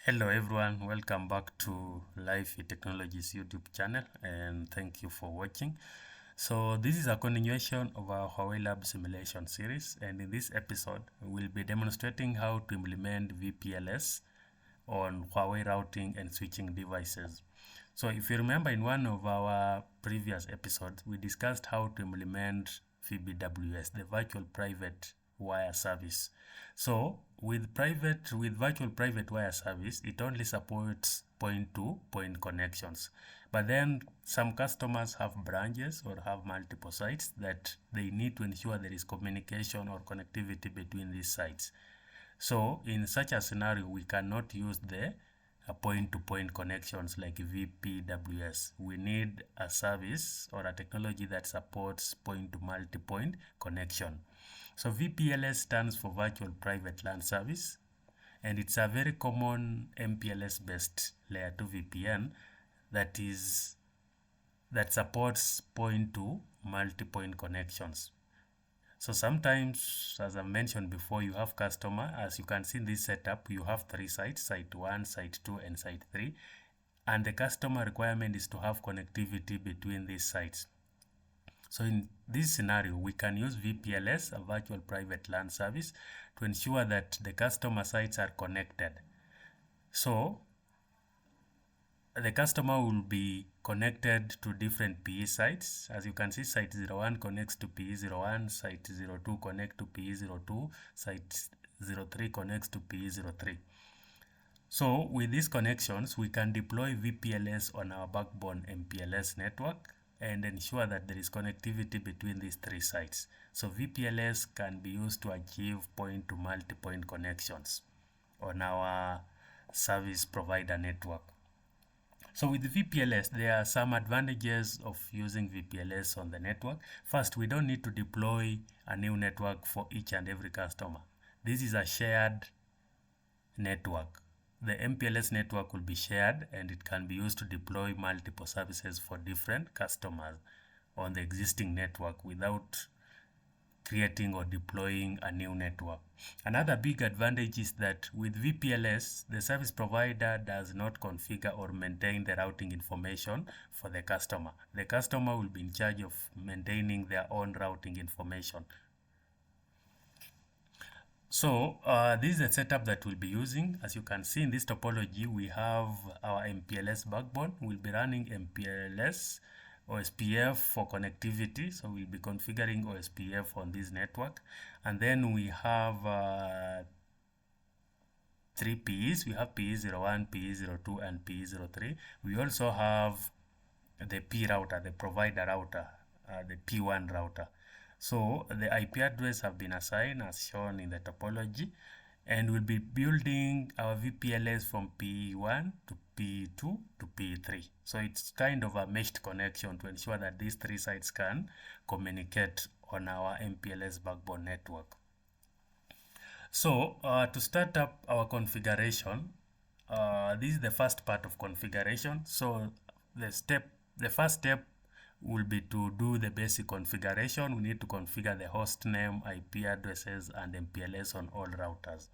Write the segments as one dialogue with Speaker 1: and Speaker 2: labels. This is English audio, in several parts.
Speaker 1: Hello everyone, welcome back to Life Technologies YouTube channel and thank you for watching. So this is a continuation of our Huawei Lab simulation series, and in this episode we'll be demonstrating how to implement VPLS on Huawei routing and switching devices. So if you remember, in one of our previous episodes we discussed how to implement VPWS, the virtual private wire service. So with virtual private wire service, it only supports point-to-point connections. But then some customers have branches or have multiple sites that they need to ensure there is communication or connectivity between these sites. So in such a scenario, we cannot use the point-to-point connections like VPWS. We need a service or a technology that supports point-to-multipoint connection. So VPLS stands for Virtual Private LAN Service, and it's a very common MPLS-based layer 2 VPN that supports point-to-multipoint connections. So sometimes, as I mentioned before, you have customer. As you can see in this setup, you have 3 sites: site 1, site 2, and site 3. And the customer requirement is to have connectivity between these sites. So in this scenario, we can use VPLS, a virtual private LAN service, to ensure that the customer sites are connected. So the customer will be connected to different PE sites. As you can see, site 01 connects to PE01, site 02 connects to PE02, site 03 connects to PE03. So with these connections, we can deploy VPLS on our backbone MPLS network and ensure that there is connectivity between these 3 sites. So VPLS can be used to achieve point-to-multipoint connections on our service provider network. So with VPLS, there are some advantages of using VPLS on the network. First, we don't need to deploy a new network for each and every customer. This is a shared network. The MPLS network will be shared and it can be used to deploy multiple services for different customers on the existing network without creating or deploying a new network. Another big advantage is that with VPLS, the service provider does not configure or maintain the routing information for the customer. The customer will be in charge of maintaining their own routing information. So this is the setup that we'll be using. As you can see in this topology, we have our MPLS backbone. We'll be running MPLS OSPF for connectivity. So we'll be configuring OSPF on this network. And then we have 3 PEs. We have PE01, PE02, and PE03. We also have the P router, the provider router, the P1 router. So the IP address have been assigned as shown in the topology, and we'll be building our VPLS from P1 to P2 to P3. So it's kind of a meshed connection to ensure that these 3 sites can communicate on our MPLS backbone network. So to start up our configuration, this is the first part of configuration. So the first step will be to do the basic configuration. We need to configure the host name, IP addresses, and MPLS on all routers.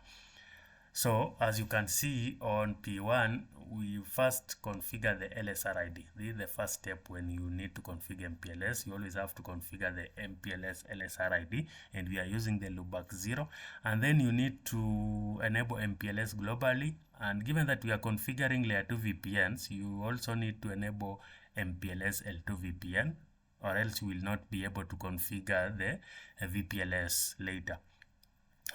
Speaker 1: So as you can see on P1, we first configure the LSR ID. This is the first step when you need to configure MPLS. You always have to configure the MPLS LSR ID, and we are using the loopback 0. And then you need to enable MPLS globally. And given that we are configuring layer 2 VPNs, you also need to enable MPLS L2 VPN, or else you will not be able to configure the VPLS later.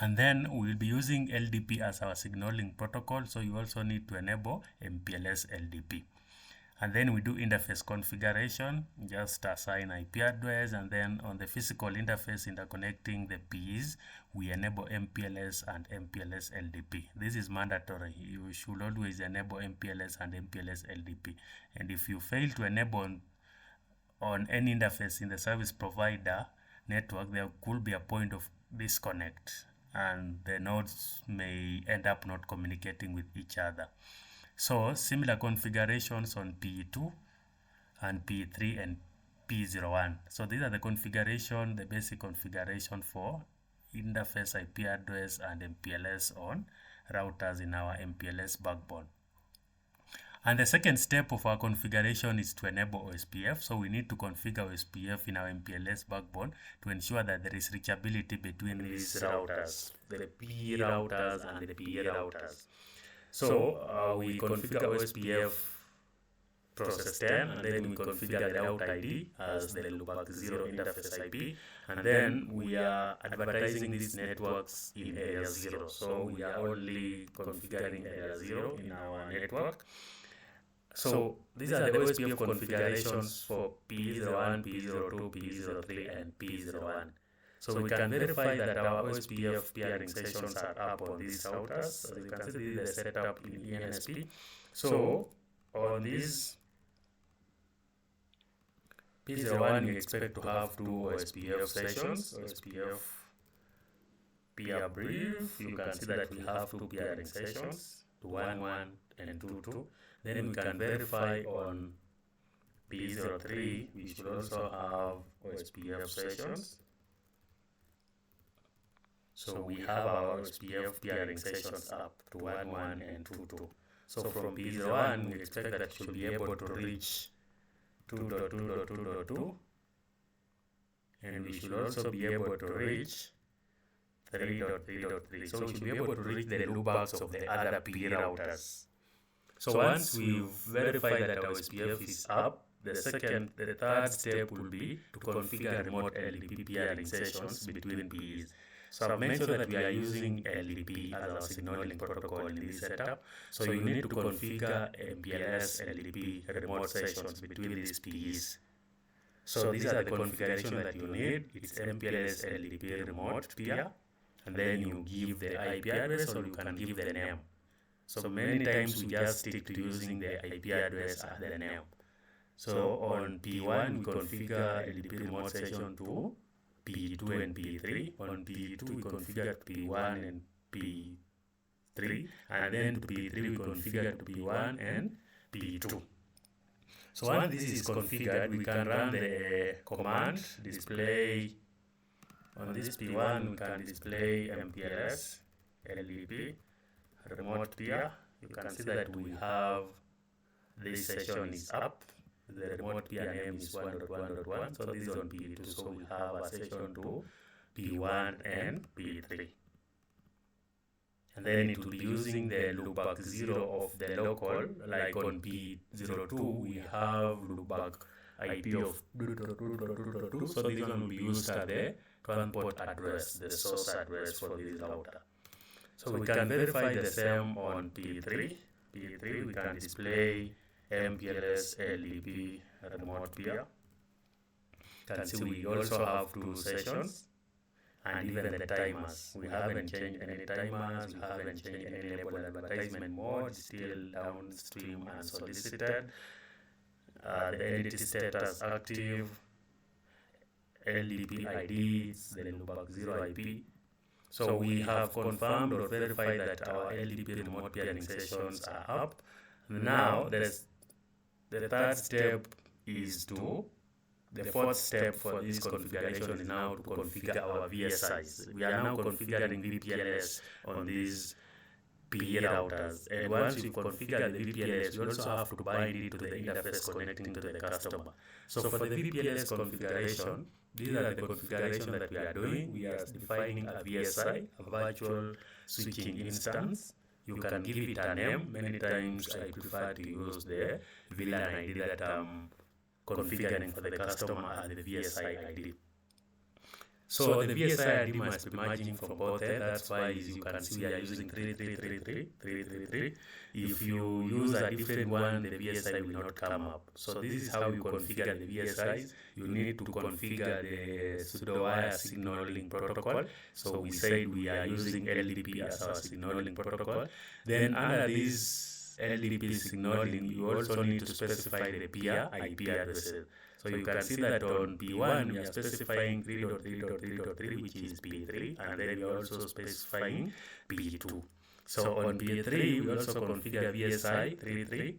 Speaker 1: And then we'll be using LDP as our signaling protocol, so you also need to enable MPLS LDP. And then we do interface configuration, just assign IP address, and then on the physical interface interconnecting the PEs, we enable MPLS and MPLS LDP. This is mandatory. You should always enable MPLS and MPLS LDP. And if you fail to enable on any interface in the service provider network, there could be a point of disconnect, and the nodes may end up not communicating with each other. So similar configurations on P2 and P3 and P01. So these are the basic configuration for interface IP address and MPLS on routers in our MPLS backbone. And the second step of our configuration is to enable OSPF. So we need to configure OSPF in our MPLS backbone to ensure that there is reachability between these routers, the P routers and the PE routers. So we configure OSPF process 10, and then we configure the route ID as the loopback 0 interface IP, and then we are advertising these networks in area 0. So we are only configuring area 0 in our network. So these are the OSPF configurations for P01, P02, P03, and P01. So we can verify that our OSPF peering sessions are up on these routers. So you can see this is the setup in ENSP. So on these P01, we expect to have two OSPF sessions, OSPF peer brief. You can see that we have two peering sessions, 211 and 22. Then we can verify on P03, we should also have OSPF sessions. So we have our OSPF peering sessions up to 11 and 22. So from P01, we expect that it should be able to reach 2.2.2.2, and we should also be able to reach 3.3.3. So we should be able to reach the loopbacks of the other P routers. So once we've verified that our OSPF is up, the third step will be to configure remote LDP peering sessions between PEs. So I've mentioned that we are using LDP as our signaling protocol in this setup. So you need to configure MPLS LDP remote sessions between these PEs. So these are the configuration that you need. It's MPLS LDP remote peer, and then you give the IP address, or you can give the name. So many times we just stick to using the IP address as the name. So on P1, we configure LDP remote session to P2 and P3. On P2, we configure P1 and P3. And then to P3, we configure to P1 and P2. So once this is configured, we can run the command display. On this P1, we can display MPLS LDP remote peer. You can see that we have this session is up. The remote peer name is 1.1.1. So this is on P2. So we have a session to P1 and P3. And then it will be using the loopback 0 of the local, like on P02, we have loopback IP of 2.2.2.2. So this one will be used as the transport address, the source address for this router. So we can verify the same on P3. P3, we can display MPLS LDP remote peer. You can see we also have two sessions, and even the timers. We haven't changed any timers, we haven't changed any label advertisement mode, still downstream unsolicited. The entity status active, LDP ID, the loopback 0 IP. So we have confirmed or verified that our LDP remote peering sessions are up. Now the third step is the fourth step for this configuration is now to configure our VSIs. We are now configuring VPLS on these PE routers. And once you configure the VPLS, you also have to bind it to the interface connecting to the customer. So for the VPLS configuration, these are the configuration that we are doing. We are defining a VSI, a virtual switching instance. You can give it a name. Many times I prefer to use the VLAN ID that I'm configuring for the customer as the VSI ID. So the VSI ID must be merging from both ends. That's why, as you can see, we are using 3333. If you use a different one, the VSI will not come up. So this is how you configure the VSIs. You need to configure the pseudo-wire signaling protocol. So we said we are using LDP as our signaling protocol. Then under this LDP signaling, you also need to specify the peer IP addresses. So you can see that on P1, we are specifying 3.3.3.3, which is P3, and then we are also specifying P2. So on P3, we also configure VSI 33,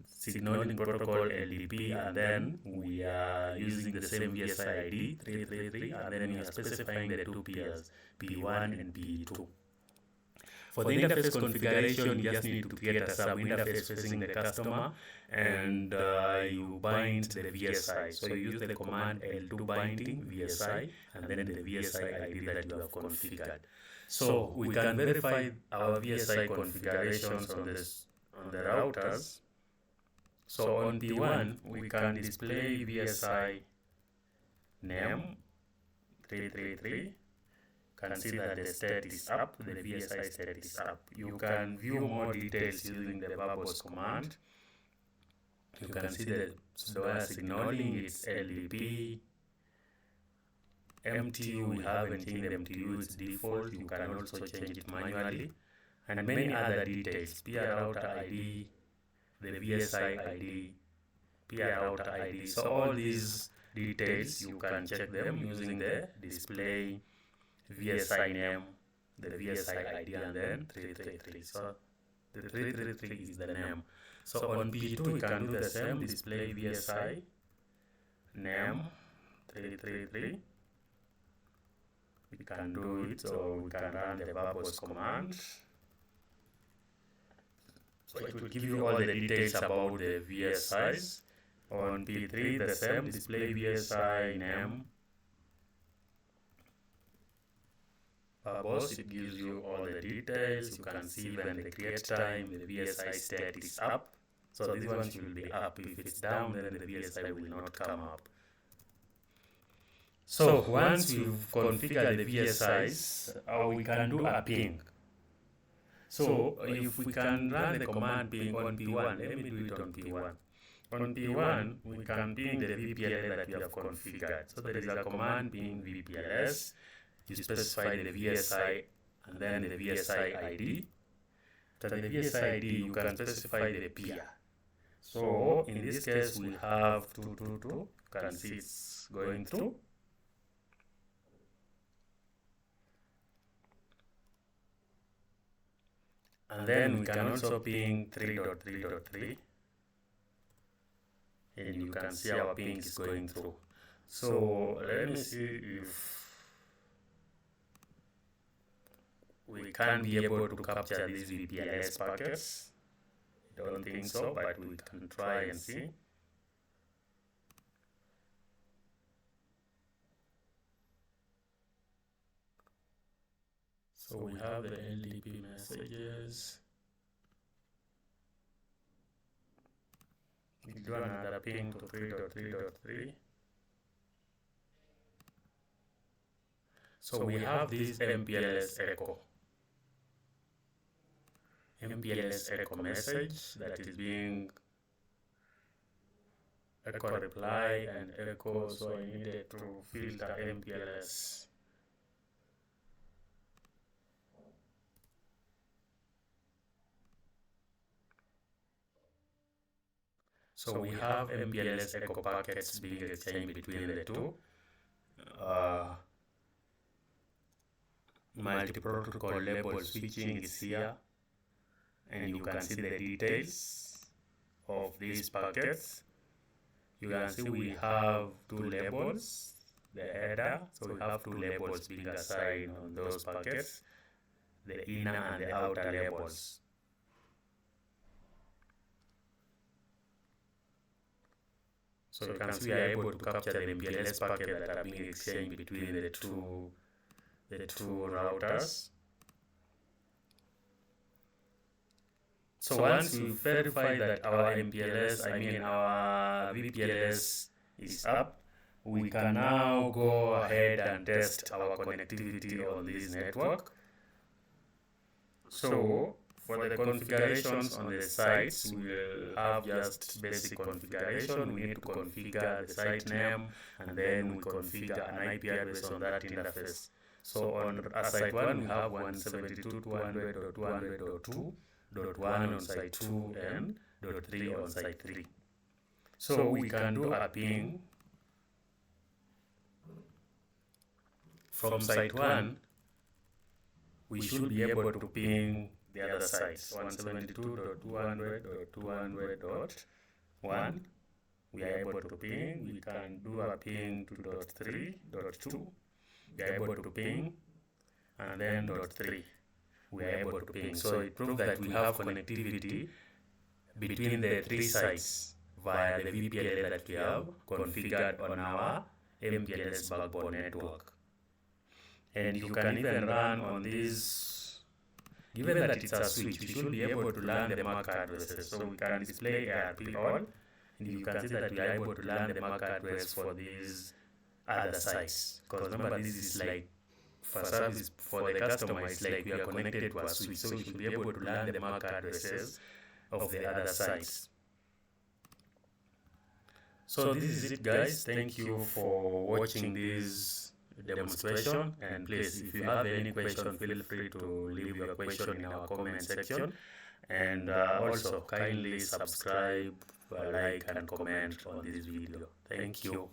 Speaker 1: signaling protocol LDP, and then we are using the same VSI ID 333, and then we are specifying the two peers, P1 and P2. For the interface configuration, you just need to create a sub-interface facing the customer, and you bind the VSI. So you use the command L2 binding VSI, and then the VSI ID that you have configured. So we can verify our VSI configurations on the routers. So on P1, we can display VSI name 333. Can see that the state is up, the VSI state is up. You can view more details using the bubbles command. You can see the wire signaling, it's LDP. MTU, we haven't changed MTU, it's default. You can also change it manually. And many other details, PR router ID, the VSI ID, PR router ID. So all these details, you can check them using the display VSI name, the VSI ID, and then 333. So the 333 is the name. So on P2, we can do the same, display VSI name 333. We can do it, or we can run the bubbles command. So it will give you all the details about the VSIs. On P3, the same, display VSI name bubbles. It gives you all the details. You can see when the create time, the VSI state is up. So this one should be up. If it's down, then the VSI will not come up. So once we've configured the VSIs, we can do a ping. So if we can run the command ping on P1, let me do it on P1. On P1, we can ping the VPLS that we have configured. So there is a command ping VPLS. You specify the VSI and then the VSI ID. After the VSI ID, you can specify the peer. So in this case, we have 222. You can see it's going through. And then we can also ping 3.3.3. And you can see our ping is going through. So let me see if we can be able to capture these VPLS packets. I don't think so, but we can try and see. So we have the LDP messages. We do another ping to 3.3.3. So we have this MPLS echo. MPLS echo message that is being echo reply and echo, so I needed to filter MPLS. So we have MPLS echo packets being exchanged between the two. Multi-protocol label switching is here, and you can see the details of these packets. You can see we have two labels, the header, so we have two labels being assigned on those packets, the inner and the outer labels. So you can see we are able to capture the MPLS packets that are being exchanged between the two routers. So once we verify that our our VPLS is up, we can now go ahead and test our connectivity on this network. So for the configurations on the sites, we will have just basic configuration. We need to configure the site name, and then we configure an IP address on that interface. So on site 1, we have 172.200.200.2.1 on site 2 and .3 on site 3. So we can do a ping from site 1. We should be able to ping the other sites, 172.200.200.1. We are able to ping. We can do a ping to .3.2. We are able to ping, and then .3. we are able to ping. So it proves that we have connectivity between the three sites via the VPLS that we have configured on our MPLS backbone network. And you can even run on this, given that it's a switch, you should be able to learn the MAC addresses. So we can display ARP all, and you can see that we are able to learn the MAC address for these other sites. Because remember, this is like for service for the customer, it's like we are connected to a switch, so we should be able to learn the MAC addresses of the other sites. So this is it, guys. Thank you for watching this demonstration, and please, if you have any question, feel free to leave your question in our comment section, and also kindly subscribe, like and comment on this video. Thank you.